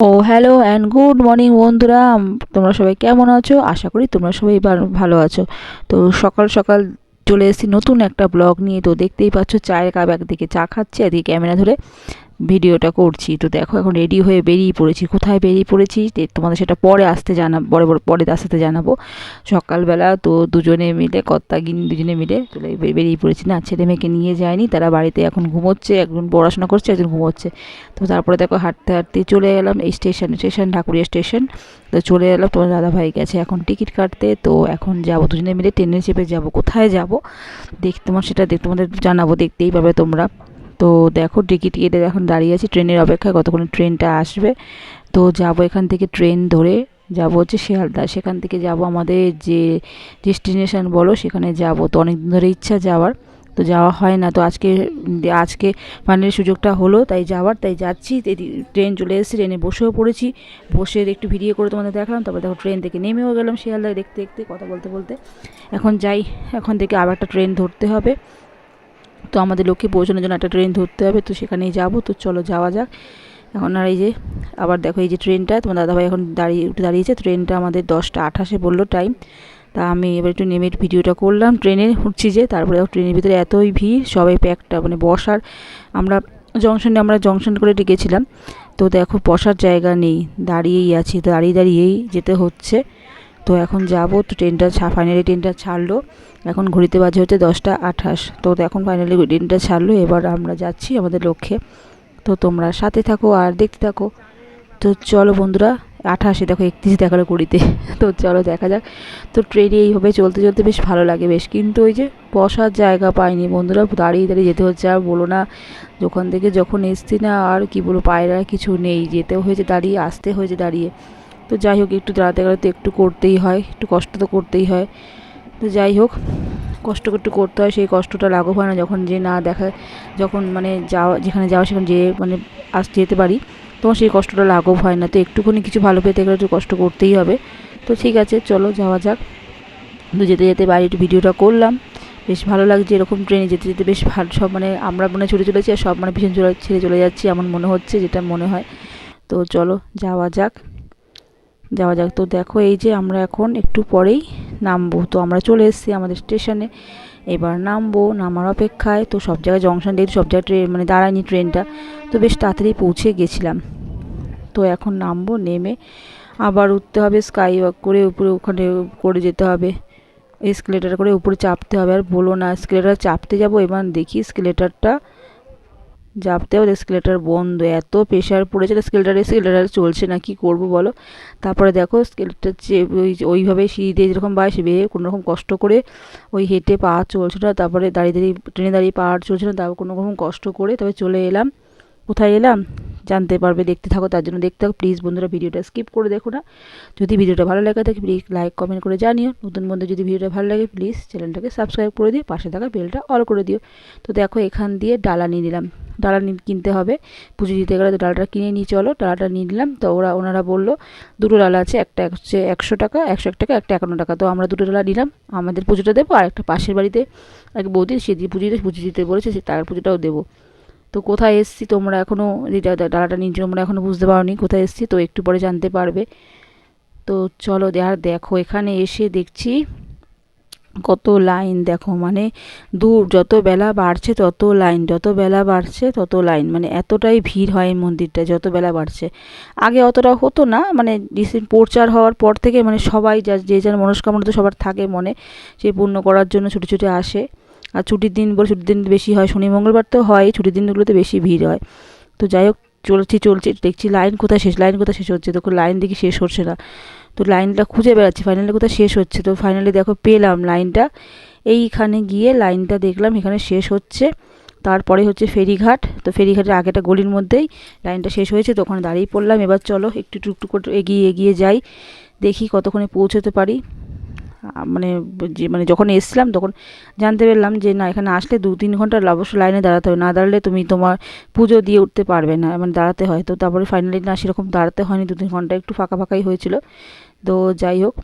O hello and good morning বন্ধুরা। তোমরা সবাই কেমন আছো? আশা করি তোমরা সবাই ভালো আছো। তো সকাল সকাল চলে এসেছি নতুন একটা ব্লগ নিয়ে। তো দেখতেই পাচ্ছ চায়ের কাপ, একদিকে চা খাচ্ছি, এদিকে ক্যামেরা ধরে ভিডিওটা করছি। তো দেখো এখন রেডি হয়ে বেরিয়ে পড়েছি। কোথায় বেরিয়ে পড়েছি তোমাদের সেটা পরে পরে আস্তে আস্তে জানাবো। সকালবেলা তো দুজনে মিলে কর্তাগিনী দুজনে মিলে চলে বেরিয়ে পড়েছি। না, ছেলে মেয়েকে নিয়ে যায়নি, তারা বাড়িতে এখন ঘুমোচ্ছে, একজন পড়াশোনা করছে, একজন ঘুমোচ্ছে। তো তারপরে দেখো হাঁটতে হাঁটতে চলে গেলাম এই স্টেশন ঢাকুরিয়া স্টেশন। তো চলে এলাম, তোমার দাদাভাই গেছে এখন টিকিট কাটতে। তো এখন যাবো দুজনে মিলে ট্রেনে চেপে যাব। কোথায় যাব তোমাদের জানাবো, দেখতেই পাবে তোমরা। তো দেখো টিকিট কেটে এখন দাঁড়িয়ে আছি ট্রেনের অপেক্ষায়, কতক্ষণ ট্রেনটা আসবে। তো যাব এখান থেকে ট্রেন ধরে যাব হচ্ছে শিয়ালদা। সেখান থেকে যাব আমাদের যে ডেস্টিনেশন বলো সেখানে যাব। তো অনেক দিন ধরে ইচ্ছা যাওয়ার, তো যাওয়া হয় না। তো আজকে ফাইনালি সুযোগটা হলো, তাই যাচ্ছি। ট্রেন চলে এসেছি, ট্রেনে বসেও পড়েছি। বসে একটু ভিডিও করে তোমাদের দেখালাম। তারপর দেখো ট্রেন থেকে নেমেও গেলাম শিয়ালদায়, দেখতে দেখতে কথা বলতে বলতে। এখন যাই, এখন থেকে আবার একটা ট্রেন ধরতে হবে। তো আমাদের লক্ষ্যে পৌঁছানোর জন্য একটা ট্রেন ধরতে হবে, তো সেখানেই যাব। তো চলো যাওয়া যাক। এখন আর এই যে আবার দেখো এই যে ট্রেনটা, তোমার দাদাভাই এখন দাঁড়িয়েছে। ট্রেনটা আমাদের 10টা 28 বললো টাইম। তা আমি এবার একটু নেমে ভিডিওটা করলাম। ট্রেনে উঠছি যে, তারপরে ট্রেনের ভিতরে এতই ভিড়, সবাই প্যাকটা মানে বসার। আমরা জংশন করে গেছিলাম। তো দেখো বসার জায়গা নেই, দাঁড়িয়েই আছি, দাঁড়িয়েই যেতে হচ্ছে। তো এখন যাব। তো ফাইনালি ট্রেনটা ছাড়লো। এখন ঘড়িতে বাজে হচ্ছে 10টা 28। তো এখন ফাইনালি ট্রেনটা ছাড়লো, এবার আমরা যাচ্ছি আমাদের লক্ষ্যে। তো তোমরা সাথে থাকো আর দেখতে থাকো। তো চলো বন্ধুরা, 28 দেখো 31 দেখালো ঘড়িতে। তো চলো দেখা যাক। তো ট্রেনে এইভাবে চলতে চলতে বেশ ভালো লাগে বেশ, কিন্তু ওই যে বসার জায়গা পাইনি বন্ধুরা, দাঁড়িয়ে দাঁড়িয়ে যেতে হচ্ছে। আর বলো না, যখন এসছি না, আর কি বলবো, পায়ের আর কিছু নেই, যেতেও হয়েছে দাঁড়িয়ে, আসতে হয়েছে দাঁড়িয়ে। তো যাই হোক, একটু দাঁড়াতে গেলে একটু করতেই হয়, একটু কষ্ট তো করতেই হয়। তো যাই হোক, কষ্ট একটু করতে হয়, সেই কষ্টটা লাঘব হয় না যখন যে না দেখা, যখন মানে যেখানে যাওয়া সেখানে যেয়ে মানে যেতে পারি, তখন সেই কষ্টটা লাঘব হয় না। তো একটুখানি কিছু ভালো পেতে গেলে একটু কষ্ট করতেই হবে। তো ঠিক আছে, চলো যাওয়া যাক। তো যেতে যেতে বাইরে একটু ভিডিওটা করলাম। বেশ ভালো লাগছে এরকম ট্রেনে যেতে যেতে, বেশ ভালো সব মানে আমরা মনে ছুটে চলেছি আর সব মানে পিছন ছেড়ে চলে যাচ্ছি এমন মনে হচ্ছে, যেটা মনে হয়। তো চলো যাওয়া যাক। তো দেখো এই যে আমরা এখন একটু পরেই নামবো। তো আমরা চলে এসেছি আমাদের স্টেশনে, এবার নামবো, নামার অপেক্ষায়। তো সব জায়গায় জংশন দিয়ে সব জায়গায় ট্রেন মানে দাঁড়ায়নি ট্রেনটা। তো বেশ তাড়াতাড়ি পৌঁছে গেছিলাম। তো এখন নামবো, নেমে আবার উঠতে হবে, স্কাই ওয়াক করে উপরে ওখানে করে যেতে হবে, এসকেলেটার করে উপরে চাপতে হবে। আর বলো না, এসকেলেটার চাপতে যাবো, এবার দেখি এসকেলেটারটা চাপতে হবে, এসকেলেটার বন্ধ, এত প্রেশার পড়েছে এসকেলেটার চলছে না, কি করব বলো। তারপরে দেখো স্কেলেটার ওইভাবে সিঁড়ি দিয়ে যেরকম বায় সে বেয়ে কোনো রকম কষ্ট করে ওই হেঁটে পাহাড় চলছে না, তারপরে ট্রেনে দাঁড়িয়ে পাহাড় চলছে না, তারপর কোনো রকম কষ্ট করে তবে চলে এলাম। কোথায় এলাম জানতে পারবে, দেখতে থাকো, তার জন্য দেখতে থাকো প্লিজ বন্ধুরা, ভিডিওটা স্কিপ করে দেখো না। যদি ভিডিওটা ভালো লাগে থাকে প্লিজ লাইক কমেন্ট করে জানিও। নতুন বন্ধু যদি ভিডিওটা ভালো লাগে প্লিজ চ্যানেলটাকে সাবস্ক্রাইব করে দিও, পাশে থাকা বেলটা অল করে দিও। তো দেখো এখান দিয়ে ডালা নিয়ে নিলাম, কিনতে হবে, পুজো দিতে গেলে তো ডালাটা কিনে নিয়ে চলো। ডালাটা নিয়ে নিলাম। তো ওনারা বললো দুটো ডালা আছে, একটা হচ্ছে 100 টাকা, 101 টাকা, একটা 51 টাকা। তো আমরা দুটো ডালা নিলাম, আমাদের পুজোটা দেবো, আর একটা পাশের বাড়িতে এক বৌদি সে দিয়ে পুজো দিতে বলেছে, সে তার পুজোটাও দেবো। তো কোথায় এসছি তোমরা এখনও, ডালাটা নিয়ে তোমরা এখনও বুঝতে পারোনি কোথায় এসছি, তো একটু পরে জানতে পারবে। তো চলো, আর দেখো এখানে এসে দেখছি কত লাইন, দেখো মানে দূর, যত বেলা বাড়ছে তত লাইন, মানে এতটাই ভিড় হয় এই মন্দিরটা যত বেলা বাড়ছে। আগে অতটা হতো না, মানে রিসেন্ট প্রচার হওয়ার পর থেকে মানে সবাই যে যার মনস্কামনা তো সবার থাকে মনে, সে পূর্ণ করার জন্য ছুটে ছুটে আসে। আর ছুটির দিন বেশি হয়, শনি মঙ্গলবার তো হয়, ছুটির দিনগুলোতে বেশি ভিড় হয়। তো যাই হোক, চলছি দেখছি লাইন কোথায় শেষ হচ্ছে, দেখো লাইন দেখি শেষ হচ্ছে না। তো লাইনটা খুঁজে বেড়াচ্ছি, ফাইনালি কোথায় শেষ হচ্ছে। তো ফাইনালি দেখো পেলাম লাইনটা, এইখানে গিয়ে লাইনটা দেখলাম এখানে শেষ হচ্ছে। তারপরে হচ্ছে ফেরিঘাট। তো ফেরিঘাটের আগেটা গলির মধ্যেই লাইনটা শেষ হয়েছে, তো ওখানে দাঁড়িয়ে পড়লাম। এবার চলো একটু টুকটুক করে এগিয়ে যাই, দেখি কতক্ষণে পৌঁছতে পারি। মানে যখন এসছিলাম তখন জানতে পারলাম যে না, এখানে আসলে 2-3 ঘন্টা অবশ্যই লাইনে দাঁড়াতে হবে, না দাঁড়ালে তুমি তোমার পুজো দিয়ে উঠতে পারবে না, মানে দাঁড়াতে হয়। তো তারপরে ফাইনালি না, সেরকম দাঁড়াতে হয়নি, 2-3 ঘন্টা একটু ফাঁকা ফাঁকাই হয়েছিল। তো যাই হোক,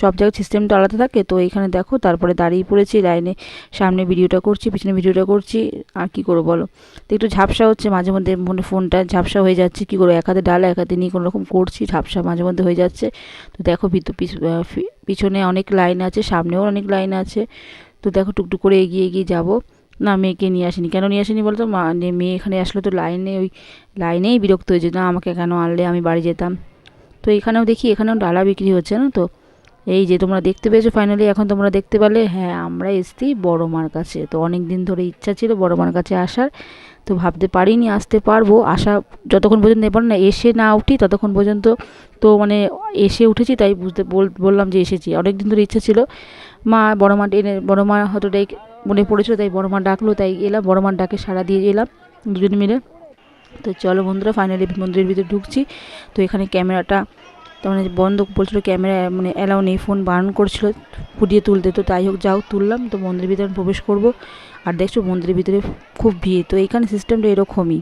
সব জায়গায় সিস্টেমটা আলাদা থাকে। তো এখানে দেখো তারপরে দাঁড়িয়ে পড়েছি লাইনে, সামনে ভিডিওটা করছি, পিছনে ভিডিওটা করছি, আর কি করবো বলো। তো একটু ঝাপসা হচ্ছে মাঝে মধ্যে, মানে ফোনটা ঝাপসা হয়ে যাচ্ছে, কী করবো, এক হাতে ডালা এক হাতে নিয়ে কোনো রকম করছি, ঝাপসা মাঝে মধ্যে হয়ে যাচ্ছে। তো দেখো পিছনে অনেক লাইন আছে, সামনেও অনেক লাইন আছে। তো দেখো টুকটুক করে এগিয়ে এগিয়ে যাবো। না, মেয়েকে নিয়ে আসিনি। কেন নিয়ে আসিনি বলতো, মেয়ে এখানে আসলে তো ওই লাইনেই বিরক্ত হয়েছে, না আমাকে কেন আনলে, আমি বাড়ি যেতাম। তো এখানেও দেখি, এখানেও ডালা বিক্রি হচ্ছে না। তো এই যে তোমরা দেখতে পেয়েছো ফাইনালি, এখন তোমরা দেখতে পারলে, হ্যাঁ আমরা এসছি বড় মার কাছে। তো অনেক দিন ধরে ইচ্ছা ছিল বড় মার কাছে আসার, তো ভাবতে পারিনি আসতে পারবো। আসা যতক্ষণ পর্যন্ত এবার না এসে না উঠি ততক্ষণ পর্যন্ত, তো মানে এসে উঠেছি তাই বললাম যে এসেছি। অনেক দিন ধরে ইচ্ছা ছিল, বড় মা হয়তো মনে পড়েছিল, তাই বড় মা ডাকলো, তাই এলাম, বড় মার ডাকে সাড়া দিয়ে এলাম দুজন মিলে। তো চলো বন্ধুরা, ফাইনালি মন্দিরের ভিতরে ঢুকছি। তো এখানে ক্যামেরাটা তো মানে বন্ধ বলছিল, ক্যামেরা মানে অ্যালাউ নেই, ফোন বারণ করছিল ফুটিয়ে তুলতে। তো তাই হোক, যাও তুললাম। তো মন্দিরের ভিতরে প্রবেশ করব, আর দেখছো মন্দিরের ভিতরে খুব ভিড়। তো এখানে সিস্টেমটা এরকমই,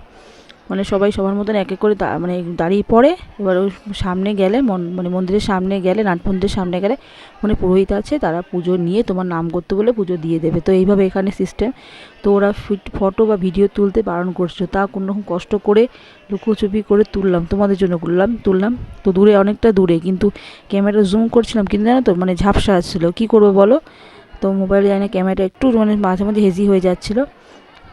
মানে সবাই সবার মতন এক এক করে মানে দাঁড়িয়ে পড়ে। এবার ওই সামনে গেলে মানে মন্দিরের সামনে গেলে, নাট মন্দিরের সামনে গেলে মানে পুরোহিত আছে, তারা পুজো নিয়ে তোমার নাম করতে বলে পুজো দিয়ে দেবে। তো এইভাবে এখানে সিস্টেম। তো ওরা ফটো বা ভিডিও তুলতে বারণ করছিল, তা কোনোরকম কষ্ট করে লুকোচুপি করে তুললাম, তোমাদের জন্য তুললাম। তো দূরে, অনেকটা দূরে, কিন্তু ক্যামেরা জুম করছিলাম, কিন্তু জানো তো মানে ঝাপসা আসছিলো, কী করবো বলো। তো মোবাইলে জানি না, ক্যামেরাটা একটু মানে মাঝে মাঝে হেজি হয়ে যাচ্ছিলো।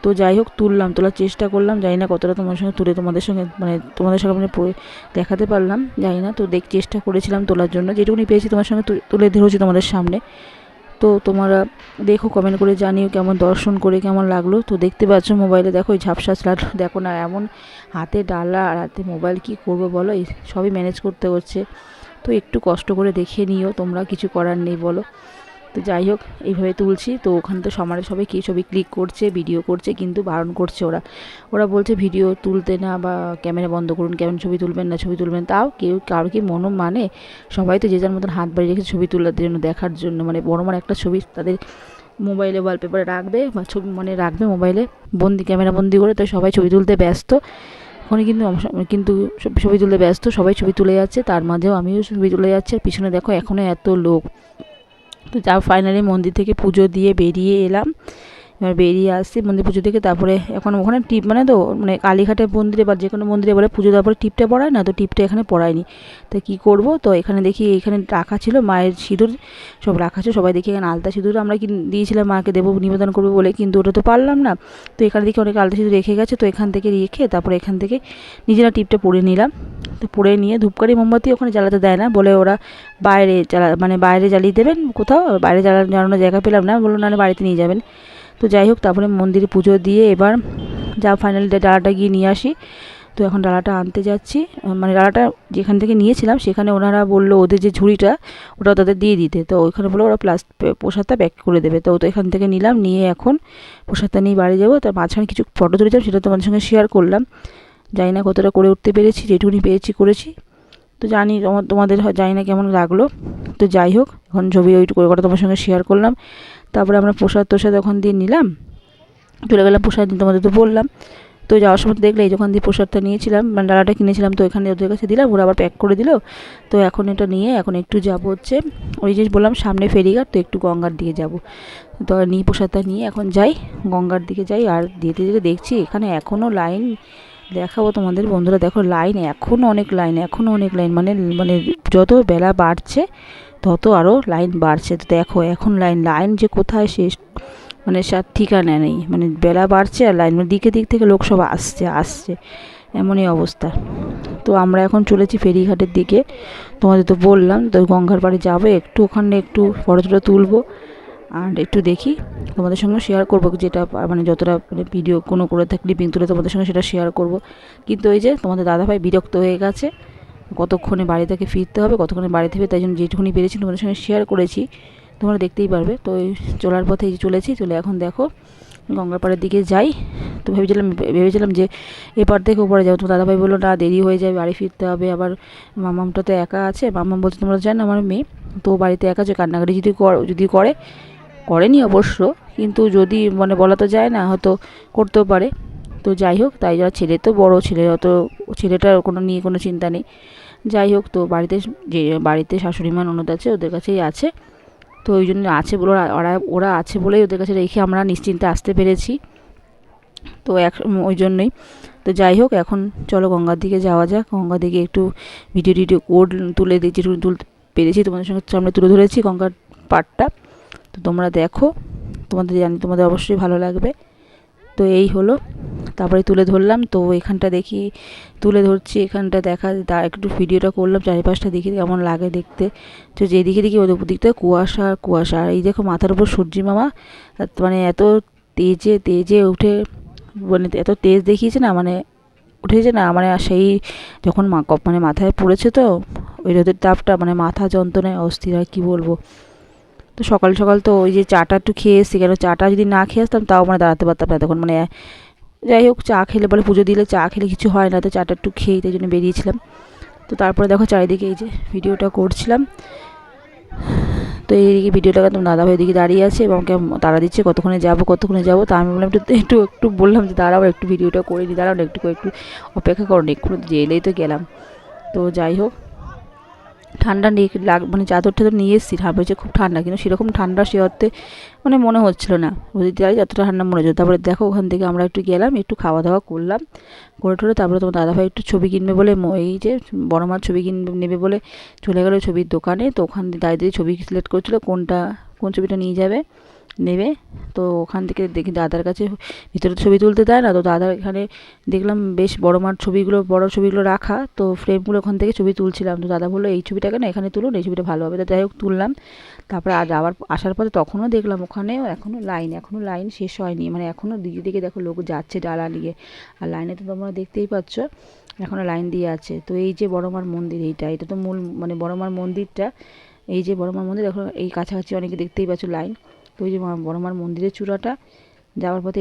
তো যাই হোক, তোলার চেষ্টা করলাম, জানি না কতটা তোমার সঙ্গে তুলে তোমাদের সঙ্গে মানে দেখাতে পারলাম, জানি না। তো চেষ্টা করেছিলাম তোলার জন্য, যেটুকুনি পেয়েছি তোমার সঙ্গে তুলে ধরেছি তোমাদের সামনে। তো তোমরা দেখো, কমেন্ট করে জানিও কেমন দর্শন করে কেমন লাগলো। তো দেখতে পাচ্ছ মোবাইলে দেখো ওই ঝাপসা স্লাট, দেখো না এমন হাতে ডালা আর হাতে মোবাইল, কি করবো বলো, এই সবই ম্যানেজ করতে হচ্ছে। তো একটু কষ্ট করে দেখে নিও তোমরা, কিছু করার নেই বলো। তো যাই হোক, এইভাবে তুলছি। তো ওখানে তো সবাই কী ছবি ক্লিক করছে, ভিডিও করছে, কিন্তু বারণ করছে ওরা বলছে ভিডিও তুলতে না, বা ক্যামেরা বন্ধ করুন, কেমন ছবি তুলবেন না, ছবি তুলবেন। তাও কারো কি মনও মানে, সবাই তো যে যার মতন হাত বাড়িয়ে রেখেছে ছবি তোলার জন্য, দেখার জন্য, মানে বড় একটা ছবি তাদের মোবাইলে ওয়ালপেপারে রাখবে, বা ছবি মানে রাখবে মোবাইলে ক্যামেরা বন্দি করে। তো সবাই ছবি তুলতে ব্যস্ত ওখানে, কিন্তু ছবি তুলতে ব্যস্ত, সবাই ছবি তুলে যাচ্ছে, তার মাঝেও আমিও ছবি তুলে যাচ্ছি। আর পিছনে দেখো এখনও এত লোক। তো যা ফাইনালি মন্দির থেকে পুজো দিয়ে বেরিয়ে এলাম। এবার বেরিয়ে আসছি মন্দির পুজো থেকে, তারপরে এখন ওখানে টিপ মানে তো মানে কালীঘাটের মন্দিরে বা যে কোনো মন্দিরে বলে পুজো দেওয়ার পরে টিপটা পড়ায় না, তো টিপটা এখানে পড়ায়নি। তো কী করব, তো এখানে দেখি এখানে রাখা ছিল মায়ের সিঁদুর, সব রাখা ছিল, সবাই দেখি এখানে আলতা সিঁদুর আমরা দিয়েছিলাম মাকে দেবো, নিবেদন করবো বলে, কিন্তু ওটা তো পারলাম না। তো এখানে দেখি অনেক আলতা সিঁদুর রেখে গেছে। তো এখান থেকে রেখে তারপরে এখান থেকে নিজেরা টিপটা পরে নিলাম। তো পরে নিয়ে ধূপকাঠি মোমবাতি ওখানে জ্বালাতে দেয় না, বলে ওরা বাইরে জ্বালিয়ে দেবেন কোথাও, বাইরে জ্বালানোর জায়গা পেলাম না, বললো নাহলে বাড়িতে নিয়ে যাবেন। তো যাই হোক, তারপরে মন্দিরে পুজো দিয়ে এবার ফাইনালি ডালাটা গিয়ে নিয়ে আসি। তো এখন ডালাটা আনতে যাচ্ছি, মানে ডালাটা যেখান থেকে নিয়েছিলাম সেখানে ওনারা বললো ওদের যে ঝুড়িটা ওটা তাদের দিয়ে দিতে। তো ওইখানে বললো ওরা প্রসাদটা প্যাক করে দেবে। তো এখান থেকে নিলাম, নিয়ে এখন প্রসাদটা নিয়ে বাড়ি যাবো। তার মাঝখানে কিছু ফটো তুলেছিলাম, সেটা তোমাদের সঙ্গে শেয়ার করলাম। জানি না কতটা করে উঠতে পেরেছি, যেটুকুনি পেরেছি করেছি। তো জানি তোমাদের জানি না কেমন লাগলো। তো যাই হোক, এখন ছবি করে তোমার সঙ্গে শেয়ার করলাম। তারপরে আমরা প্রসাদ ওখান দিয়ে নিলাম, চলে গেলাম প্রসাদ নিয়ে, তোমাদের তো বললাম। তো যাওয়ার সময় দেখলে এই যখন দিয়ে প্রসাদটা নিয়েছিলাম, মানে ডালাটা কিনেছিলাম, তো এখানে ওদের কাছে দিলাম, ওরা আবার প্যাক করে দিল। তো এখন এটা নিয়ে এখন একটু যাব হচ্ছে ওই যে বললাম সামনে ফেরিঘাট, তো একটু গঙ্গার দিকে যাব। তো নিয়ে প্রসাদটা নিয়ে এখন যাই, গঙ্গার দিকে যাই। আর যেতে যেতে দেখছি এখানে এখনও লাইন, দেখাবো তোমাদের বন্ধুরা, দেখো লাইন এখনও অনেক লাইন, মানে মানে যত বেলা বাড়ছে তত আরও লাইন বাড়ছে। তো দেখো এখন লাইন যে কোথায় শেষ, মানে ঠিকানা নেই, মানে বেলা বাড়ছে আর লাইন, মানে দিক থেকে লোক সব আসছে, এমনই অবস্থা। তো আমরা এখন চলেছি ফেরিঘাটের দিকে, তোমাদের তো বললাম। তো গঙ্গার পাড়ে যাবো, একটু ওখানে একটু ফটো তুলবো, আর একটু দেখি তোমাদের সঙ্গে শেয়ার করবো, যেটা মানে যতটা মানে ভিডিও কোনো করে থাকলে ক্লিপিং তুলে তোমাদের সঙ্গে সেটা শেয়ার করব। কিন্তু ওই যে তোমাদের দাদাভাই বিরক্ত হয়ে গেছে, কতক্ষণে বাড়ি থেকে ফিরতে হবে, কতক্ষণে বাড়ি থেকে, তাই জন্য যেটুকুনি পেরেছি তোমাদের সঙ্গে শেয়ার করেছি, তোমরা দেখতেই পারবে। তো ওই চলার পথে চলেছি, চলে এখন দেখো গঙ্গার পাড়ের দিকে যাই। তো ভেবেছিলাম যে এপার থেকে ওপারে যাবো। তো দাদাভাই বললো না, দেরি হয়ে যাবে, বাড়ি ফিরতে হবে। আবার মামামটা তো একা আছে। মামাম বলছে তোমরা জানো আমার মেয়ে তো বাড়িতে একা আছে, কান্নাকাটি যদি করে, করেনি অবশ্য, কিন্তু যদি মানে বলা তো যায় না, হয়তো করতেও পারে। তো যাই হোক, তাই যারা ছেলে তো বড় ছেলে, অত ছেলেটার কোনো নিয়ে কোনো চিন্তা নেই। যাই হোক, তো বাড়িতে শাশুড়ি মা ননদ আছে, ওদের কাছেই আছে। তো ওই জন্য আছে বলে ওরা আছে বলেই ওদের কাছে রেখে আমরা নিশ্চিন্তে আসতে পেরেছি। তো ওই জন্যই। তো যাই হোক, এখন চলো গঙ্গার দিকে যাওয়া যাক। গঙ্গার দিকে একটু ভিডিও তুলে দিয়েছি, তুলতে পেরেছি, তোমাদের সঙ্গে সামনে তুলে ধরেছি গঙ্গার পাড়টা। তো তোমরা দেখো, তোমাদের অবশ্যই ভালো লাগবে। তো এই হলো, তারপরে তুলে ধরলাম। তো এখানটা দেখি, তুলে ধরছি, এখানটা তার একটু ভিডিওটা করলাম, চারিপাশটা দেখি কেমন লাগে দেখতে। তো যেদিকে দেখি ওদের দিকটা কুয়াশা আর কুয়াশা। আর এই দেখো মাথার উপর সূর্যি মামা মানে এত তেজে তেজে উঠে, মানে এত তেজ দেখিয়েছে না, মানে উঠেছে না, মানে সেই যখন মানে মাথায় পড়েছে, তো ওই রোদের তাপটা মানে মাথা যন্ত্রণায় অস্থির, আর কি বলবো। তো সকাল সকাল তো ওই যে চাটা একটু খেয়ে এসেছি, কেন চাটা যদি না খেয়ে আসতাম তাও মানে দাঁড়াতে পারতাম না তখন, মানে যাই হোক, চা খেলে বলে পুজো দিলে চা খেলে কিছু হয় না, তো চাটা একটু খেয়েই তাই জন্য বেরিয়েছিলাম। তো তারপরে দেখো চারিদিকে এই যে ভিডিওটা করছিলাম। তো এইদিকে ভিডিওটা তোমার দাদাভাই এদিকে দাঁড়িয়ে আছে এবং আমাকে তাড়া দিচ্ছে কতক্ষণে যাবো। তা আমি বললাম একটু বললাম যে দাঁড়াও, একটু ভিডিওটা করে নি, দাঁড়াও একটু অপেক্ষা করো, এক্ষুনি যে এলেই তো গেলাম। তো যাই হোক, ঠান্ডা মানে চাদর টাদর নিয়ে এসেছি, হয়েছে খুব ঠান্ডা, কিন্তু সেরকম ঠান্ডা সে অর্থে মানে মনে হচ্ছিল না, বুঝতে পারি যতটা ঠান্ডা মনে হচ্ছে। তারপরে দেখো ওখান থেকে আমরা একটু গেলাম, একটু খাওয়া দাওয়া করলাম, করে টোরে তারপরে তোমার দাদাভাই একটু ছবি কিনবে বলে, এই যে বড় মার ছবি নেবে বলে চলে গেলো ছবির দোকানে। তো ওখান দিয়ে দাঁড়িয়ে ছবি সিলেক্ট করছিল কোন ছবিটা নিয়ে যাবে নেবে। তো ওখান থেকে দেখি দাদার কাছে ভিতরে ছবি তুলতে দেয় না, তো দাদার এখানে দেখলাম বেশ বড় ছবিগুলো রাখা, তো ফ্রেমগুলো ওখান থেকে ছবি তুলছিলাম। তো দাদা বললো এই ছবিটাকে না এখানে তুলুন, এই ছবিটা ভালো হবে। তো যাই হোক তুললাম। তারপরে আবার আসার পথে তখনও দেখলাম ওখানেও এখনও লাইন শেষ হয়নি, মানে এখনও দিকে দিকে দেখো লোক যাচ্ছে ডালা নিয়ে। আর লাইনে তো তোমরা দেখতেই পাচ্ছ এখনও লাইন দিয়ে আছে। তো এই যে বড়মার মন্দির, এটা তো মূল মানে বড়মার মন্দিরটা, এই যে বড়মার মন্দির এখন এই কাছাকাছি অনেকে দেখতেই পাচ্ছ লাইন। তো ওই যে বড়মার মন্দিরের চূড়াটা যাওয়ার পথে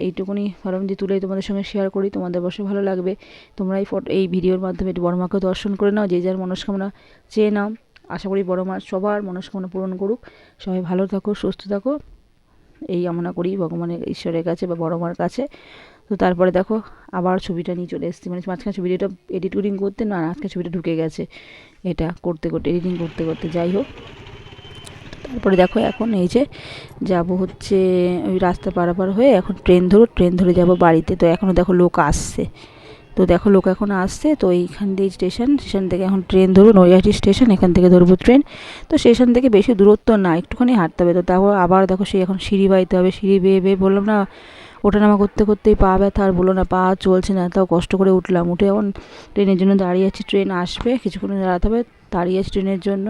এইটুকুনি ভাবলাম যে তুলে তোমাদের সঙ্গে শেয়ার করি, তোমাদের অবশ্যই ভালো লাগবে। তোমরা এই ভিডিওর মাধ্যমে একটু বড় মাকে দর্শন করে নাও, যে যার মনস্কামনা চেয়ে নাও। আশা করি বড় মা সবার মনস্কামনা পূরণ করুক। সবাই ভালো থাকো, সুস্থ থাকো, এই কামনা করি ভগবানের ঈশ্বরের কাছে বা বড় মার কাছে। তো তারপরে দেখো আবার ছবিটা নিয়ে চলে এসেছি, মানে মাঝখানে ভিডিওটা এডিটিং করতে না, আজকে ছবিটা ঢুকে গেছে, এটা করতে এডিটিং করতে যাই হোক। তারপরে দেখো এখন এই যে যাব হচ্ছে ওই রাস্তা পারাপার হয়ে এখন ট্রেন ধরে যাব বাড়িতে। তো এখনও দেখো লোক আসছে, তো দেখো লোক এখন আসছে। তো এইখান দিয়ে স্টেশন থেকে এখন ট্রেন ধরবো, নৈহাটি স্টেশন, এখান থেকে ধরবো ট্রেন। তো স্টেশন থেকে বেশি দূরত্ব না, একটুখানি হাঁটতে হবে। তো তারপর আবার দেখো সেই এখন সিঁড়ি বাইতে হবে, সিঁড়ি বেয়ে বললাম না, ওঠানামা করতেই পা ব্যথা, আর বলো না পা চলছে না, তাও কষ্ট করে উঠলাম। উঠে এখন ট্রেনের জন্য দাঁড়িয়ে আছি, ট্রেন আসবে কিছুক্ষণে, দাঁড়াতে হবে, দাঁড়িয়ে আছি ট্রেনের জন্য,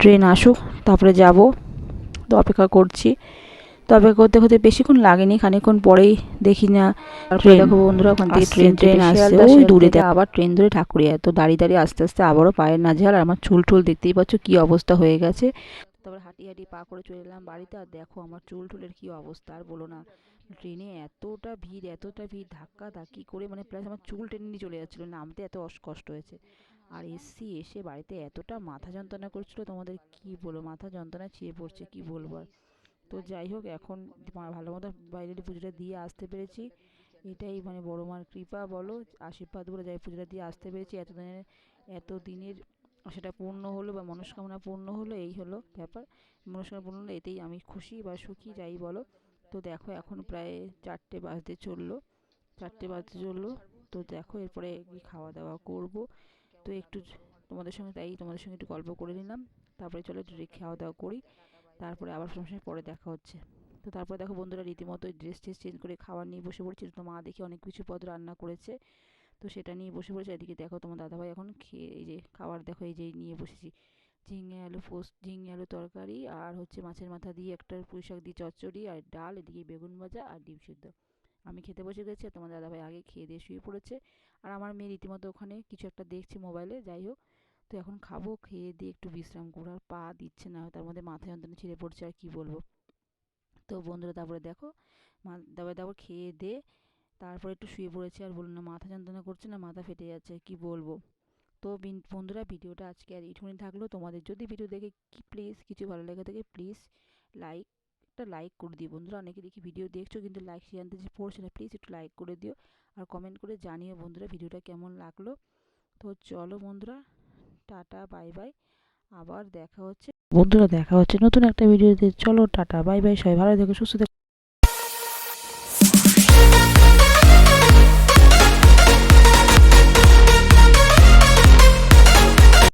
ট্রেন আসুক তারপরে যাব। তো অপেক্ষা করছি। তো অপেক্ষা করতে বেশিক্ষণ লাগেনি, খানিকক্ষণ পরেই দেখি না তারপরে দেখো বন্ধুরা ওখান থেকে ট্রেন আসছে ওই দূরে, আবার ট্রেন ধরে ঠাকুরিয়া। তো দাঁড়িয়ে আস্তে আবারও পায়ের নাজেহাল, আর আমার চুল দেখতেই পাচ্ছ কি অবস্থা হয়ে গেছে। তারপর হাঁটি পা করে চলে এলাম বাড়িতে। আর দেখো আমার চুলের কি অবস্থা, আর বলো না, ট্রেনে এতটা ভিড় ধাক্কা ধাক্কি করে, মানে প্লাস আমার চুল টেনে নিয়ে চলে যাচ্ছিলো, নামতে এত কষ্ট হয়েছে। আর এসে বাড়িতে এতটা মাথা যন্ত্রণা করছিল, তোমাদের কি বলবো, মাথা যন্ত্রণা ছিঁড়ে পড়ছে, কি বলবো আর। তো যাই হোক, এখন ভালো মতো বাইরের পুজোটা দিয়ে আসতে পেরেছি, এটাই মানে বড় মার কৃপা বলো, আশীর্বাদ বলে, যাই পুজোটা দিয়ে আসতে পেরেছি। এতদিনের সেটা পূর্ণ হলো, বা মনস্কামনা পূর্ণ হলো, এই হলো ব্যাপার। মনস্কামনা পূর্ণ হলো, এতেই আমি খুশি বা সুখী, যাই বলো। তো দেখো এখন প্রায় 4টে বাজতে চললো। তো দেখো এরপরে খাওয়া দাওয়া করব। তো একটু তোমাদের সঙ্গে একটু গল্প করে নিলাম। তারপরে চলো একটু খাওয়া দাওয়া করি, তারপরে আবার সবসময় পরে দেখা হচ্ছে। তো তারপরে দেখো বন্ধুরা রীতিমতো ড্রেস চেঞ্জ করে খাবার নিয়ে বসে পড়েছি। তো মা দেখি অনেক কিছু পদ রান্না করেছে, তো সেটা নিয়ে বসে পড়েছে। এদিকে দেখো তোমার দাদাভাই এখন খেয়ে, এই যে খাবার দেখো, এই যে নিয়ে বসেছি ঝিঙে আলু তরকারি, আর হচ্ছে মাছের মাথা দিয়ে একটা পুঁই শাক দিয়ে চচ্চড়ি, আর ডাল, এদিকে বেগুন ভাজা আর ডিম সিদ্ধ। আমি খেতে বসে গেছি, আর তোমার দাদাভাই আগে খেয়ে দিয়ে শুয়ে পড়েছে। আর আমার মেয়ে রীতিমতো ওখানে কিছু একটা দেখছে মোবাইলে, যাই হোক। তো এখন খাবো, খেয়ে দিয়ে একটু বিশ্রাম করবো, আর পা দিচ্ছে না, তার মধ্যে মাথা যন্ত্রণা ছিঁড়ে পড়ছে, আর কি বলবো। তো তো বন্ধুরা তারপরে দেখো তারপর খেয়ে দিয়ে তারপর একটু শুয়ে পড়েছি, আর বলুন না মাথা যন্ত্রণা করছে না, মাথা ফেটে যাচ্ছে, কি বলবো। তো বন্ধুরা ভিডিওটা আজকে আর এইটুকুনি থাকলো। তোমাদের যদি ভিডিও দেখে প্লিজ কিছু ভালো লেগে থাকে প্লিজ একটা লাইক করে দিও বন্ধুরা। অনেকে দেখি ভিডিও দেখছো কিন্তু লাইক সিদ্ধান্তে যে পড়ছে না, প্লিজ একটু লাইক করে দিও আর কমেন্ট করে জানিও বন্ধুরা ভিডিওটা কেমন লাগলো। তো চলো বন্ধুরা, টাটা বাই বাই, আবার দেখা হচ্ছে বন্ধুরা, দেখা হচ্ছে নতুন একটা ভিডিওতে। চলো টাটা বাই বাই, সবাই ভালো থেকো সুস্থ থেকো।